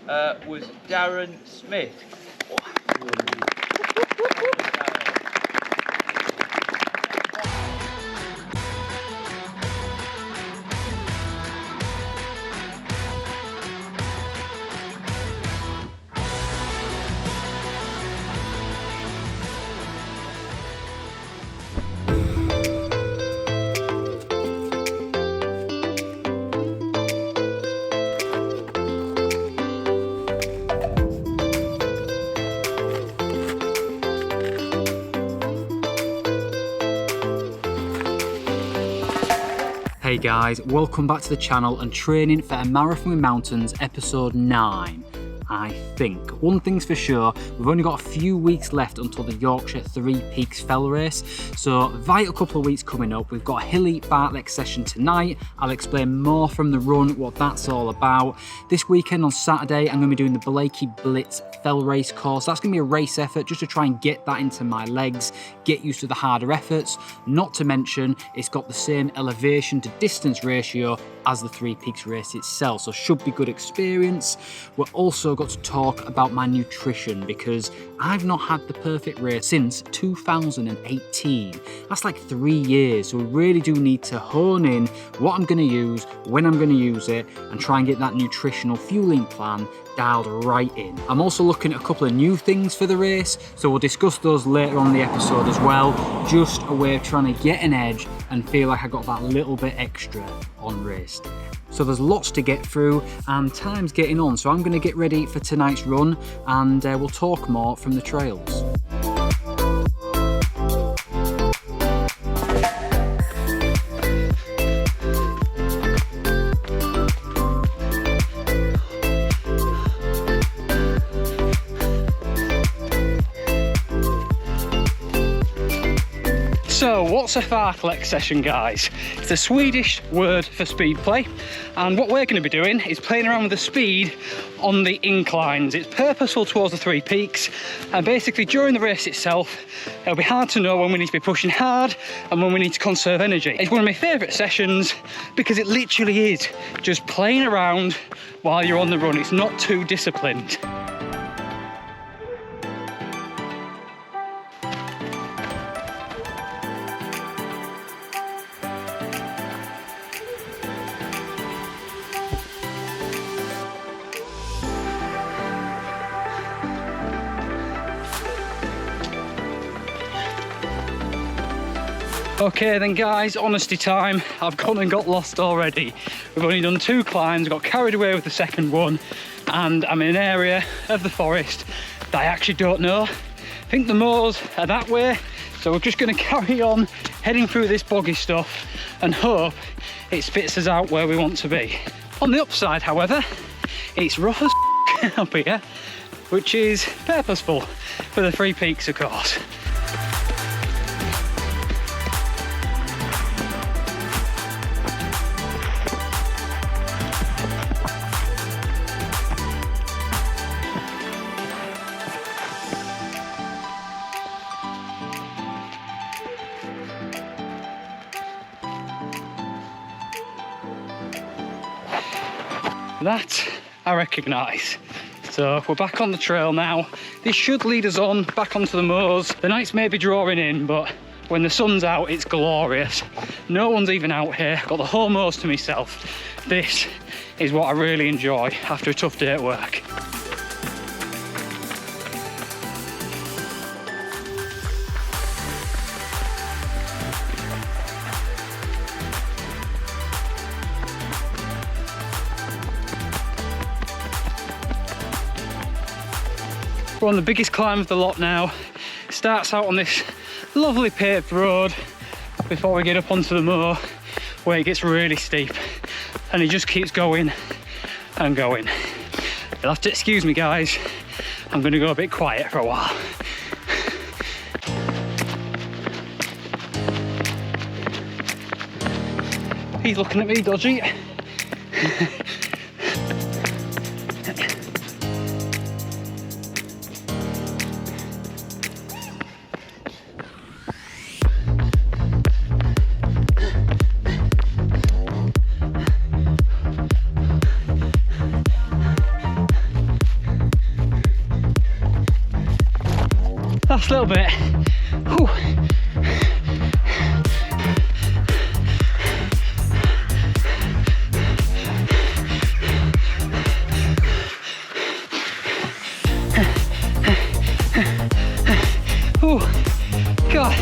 was Darren Smith. Hey guys, welcome back to the channel and training for a Marathon with Mountains episode 9. I think. One thing's for sure, we've only got a few weeks left until the Yorkshire Three Peaks Fell Race, so vital couple of weeks coming up. We've got a Hilly Fartlek Session tonight. I'll explain more from the run, what that's all about. This weekend on Saturday, I'm going to be doing the Blakey Blitz Fell Race course. That's going to be a race effort just to try and get that into my legs, get used to the harder efforts. Not to mention, it's got the same elevation to distance ratio as the Three Peaks race itself, so should be good experience. We're also got to talk about my nutrition because I've not had the perfect race since 2018. That's like 3 years, so we really do need to hone in what I'm going to use, when I'm going to use it, and try and get that nutritional fueling plan dialed right in. I'm also looking at a couple of new things for the race, so we'll discuss those later on in the episode as well. Just a way of trying to get an edge and feel like I got that little bit extra on race day. So there's lots to get through and time's getting on, so I'm going to get ready for tonight's run and we'll talk more from the trails. So what's a Fartlek session, guys? It's a Swedish word for speed play, and what we're going to be doing is playing around with the speed on the inclines. It's purposeful towards the Three Peaks, and basically during the race itself it'll be hard to know when we need to be pushing hard and when we need to conserve energy. It's one of my favourite sessions because it literally is just playing around while you're on the run. It's not too disciplined. Okay then guys, honesty time. I've gone and got lost already. We've only done 2 climbs, got carried away with the second one, and I'm in an area of the forest that I actually don't know. I think the moors are that way, so we're just going to carry on heading through this boggy stuff and hope it spits us out where we want to be. On the upside, however, it's rough as up here, which is purposeful for the Three Peaks, of course. That I recognise. So we're back on the trail now. This should lead us on back onto the moors. The nights may be drawing in, but when the sun's out it's glorious. No one's even out here. I've got the whole moors to myself. This is what I really enjoy after a tough day at work. We're on the biggest climb of the lot now. Starts out on this lovely paved road before we get up onto the moor where it gets really steep, and it just keeps going and going. You'll have to excuse me guys, I'm going to go a bit quiet for a while. He's looking at me dodgy. Last little bit. Whew. Oh, God,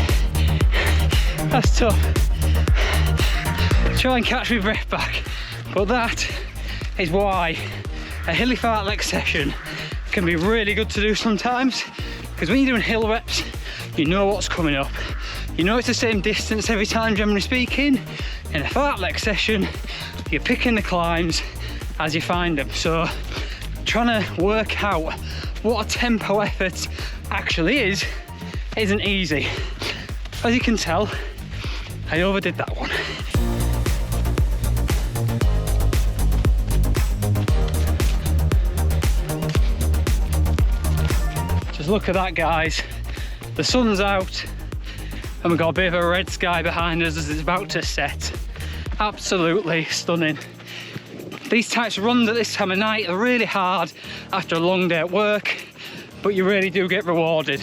that's tough. Try and catch my breath back, but that is why a Hilly Fartlek session can be really good to do sometimes, because when you're doing hill reps, you know what's coming up. You know it's the same distance every time, generally speaking. In a Fartlek session, you're picking the climbs as you find them. So trying to work out what a tempo effort actually is isn't easy. As you can tell, I overdid that one. Just look at that, guys. The sun's out and we've got a bit of a red sky behind us as it's about to set. Absolutely stunning. These types of runs at this time of night are really hard after a long day at work, but you really do get rewarded.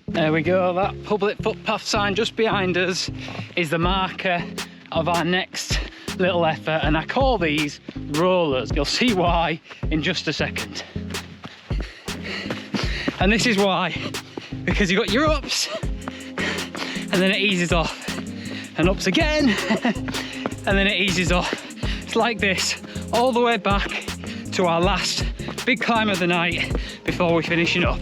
There we go, that public footpath sign just behind us is the marker of our next little effort, and I call these rollers. You'll see why in just a second. And this is why, because you've got your ups and then it eases off, and ups again and then it eases off. It's like this all the way back to our last big climb of the night before we're finishing up.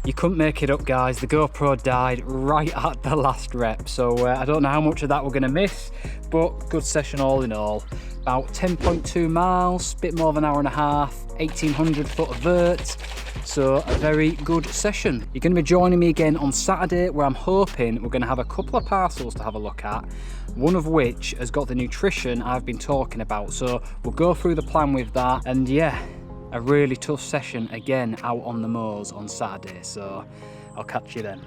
You couldn't make it up, guys. The GoPro died right at the last rep, so I don't know how much of that we're going to miss, but good session all in all. About 10.2 miles, bit more than an hour and a half, 1800 foot of vert, so a very good session. You're going to be joining me again on Saturday, where I'm hoping we're going to have a couple of parcels to have a look at, one of which has got the nutrition I've been talking about, so we'll go through the plan with that. And yeah, a really tough session again out on the moors on Saturday, so I'll catch you then.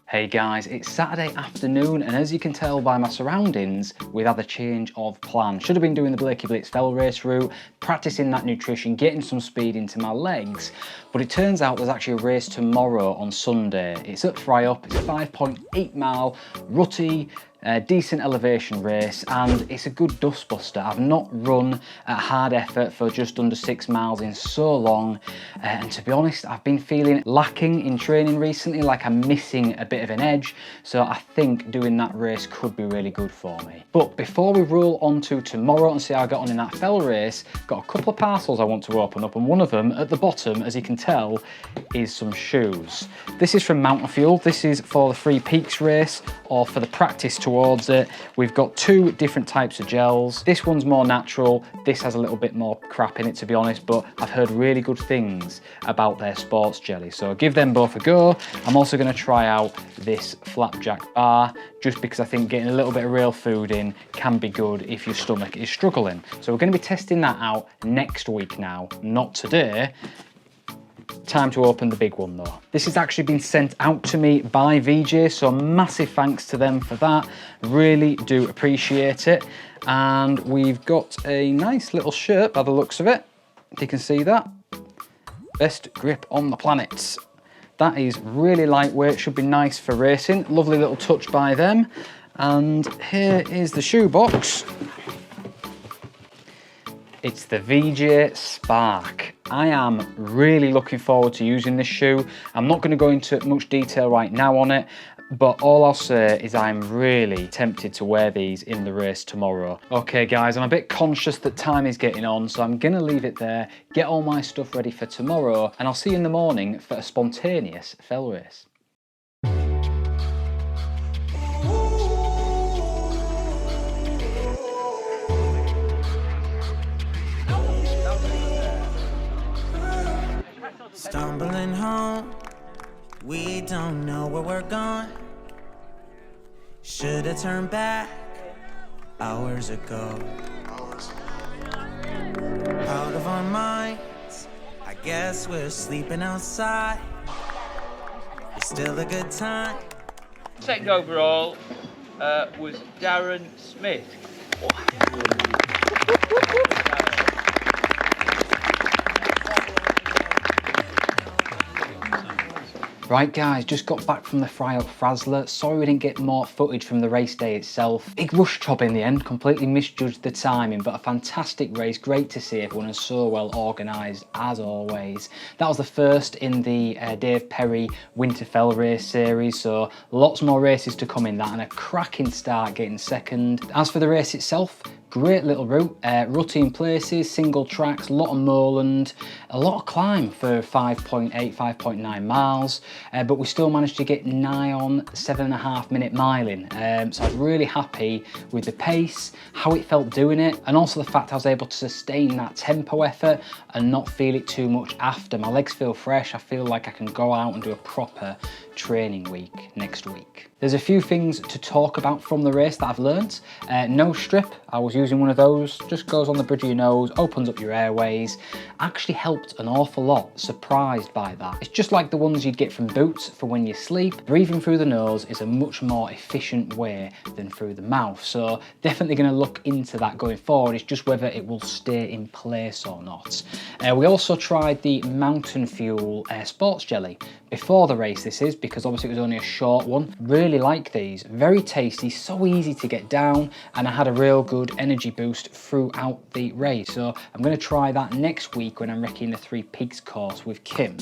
Hey guys, it's Saturday afternoon, and as you can tell by my surroundings, we've had a change of plan. Should have been doing the Blakey Blitz Fell Race route, practicing that nutrition, getting some speed into my legs, but it turns out there's actually a race tomorrow on Sunday. It's at Fryup, it's a 5.8 mile, rutty, decent elevation race, and it's a good dustbuster. I've not run at hard effort for just under 6 miles in so long, and to be honest, I've been feeling lacking in training recently, like I'm missing a bit of an edge, so I think doing that race could be really good for me. But before we roll on to tomorrow and see how I got on in that fell race, got a couple of parcels I want to open up, and one of them at the bottom, as you can tell, is some shoes. This is from Mountain Fuel. This is for the Free Peaks race, or for the practice towards it. We've got two different types of gels. This one's more natural, this has a little bit more crap in it, to be honest, but I've heard really good things about their sports jelly, so give them both a go. I'm also going to try out this flapjack bar, just because I think getting a little bit of real food in can be good if your stomach is struggling. So we're going to be testing that out next week now, not today. Time to open the big one though. This has actually been sent out to me by VJ, so massive thanks to them for that. Really do appreciate it. And we've got a nice little shirt by the looks of it, if you can see that. Best grip on the planet. That is really lightweight, should be nice for racing. Lovely little touch by them. And here is the shoe box. It's the VJ Spark. I am really looking forward to using this shoe. I'm not going to go into much detail right now on it, but all I'll say is I'm really tempted to wear these in the race tomorrow. Okay guys, I'm a bit conscious that time is getting on, so I'm going to leave it there, get all my stuff ready for tomorrow, and I'll see you in the morning for a spontaneous fell race. Stumbling home We don't know where we're going. Should've turned back hours ago. Out of our minds, I guess we're sleeping outside. It's still a good time. Second overall was Darren Smith. Right guys, just got back from the Fryup Frazzler. Sorry we didn't get more footage from the race day itself. Big rush job in the end, completely misjudged the timing, but a fantastic race. Great to see everyone and so well organised as always. That was the first in the Dave Perry Winter Fell Race series, so lots more races to come in that and a cracking start getting second. As for the race itself, great little route, rutty in places, single tracks, a lot of moorland, a lot of climb for 5.8, 5.9 miles, but we still managed to get nigh on 7.5 minute miling. So I was really happy with the pace, how it felt doing it, and also the fact I was able to sustain that tempo effort and not feel it too much after. My legs feel fresh, I feel like I can go out and do a proper training week next week. There's a few things to talk about from the race that I've learnt. No strip, I was using one of those, just goes on the bridge of your nose, opens up your airways. Actually helped an awful lot, surprised by that. It's just like the ones you'd get from boots for when you sleep. Breathing through the nose is a much more efficient way than through the mouth, so definitely going to look into that going forward. It's just whether it will stay in place or not. We also tried the Mountain Fuel sports jelly before the race, this is, because obviously it was only a short one. Really like these, very tasty, so easy to get down, and I had a real good energy boost throughout the race. So I'm going to try that next week when I'm wrecking the Three Peaks course with Kim.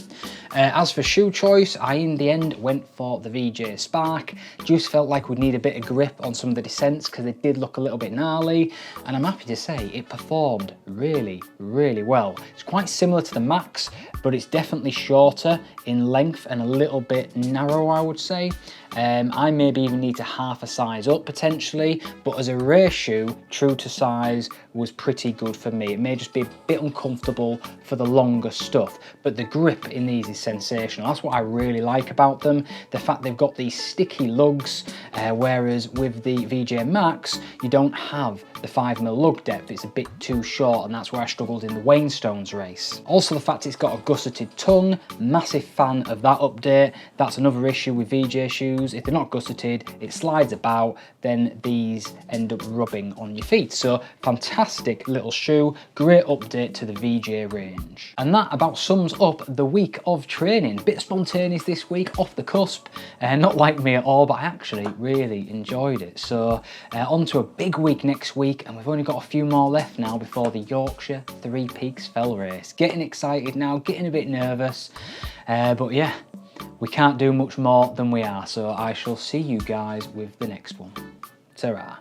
As for shoe choice, I in the end went for the VJ Spark. Just felt like we'd need a bit of grip on some of the descents because they did look a little bit gnarly, and I'm happy to say it performed really, really well. It's quite similar to the Max, but it's definitely shorter in length and a little bit narrow, I would say. I maybe even need to half a size up potentially, but as a race shoe, true to size was pretty good for me. It may just be a bit uncomfortable for the longer stuff, but the grip in these is sensational. That's what I really like about them. The fact they've got these sticky lugs, whereas with the VJ Max, you don't have the 5mm lug depth. It's a bit too short, and that's where I struggled in the Wainstones race. Also the fact it's got a gusseted tongue, massive fan of that update. That's another issue with VJ shoes. If they're not gusseted, it slides about, then these end up rubbing on your feet. So fantastic little shoe, great update to the VJ range. And that about sums up the week of training. Bit spontaneous this week, off the cusp, not like me at all, but I actually really enjoyed it. So on to a big week next week, and we've only got a few more left now before the Yorkshire Three Peaks Fell Race. Getting excited now, getting a bit nervous, but yeah, we can't do much more than we are, so I shall see you guys with the next one. Ta-ra.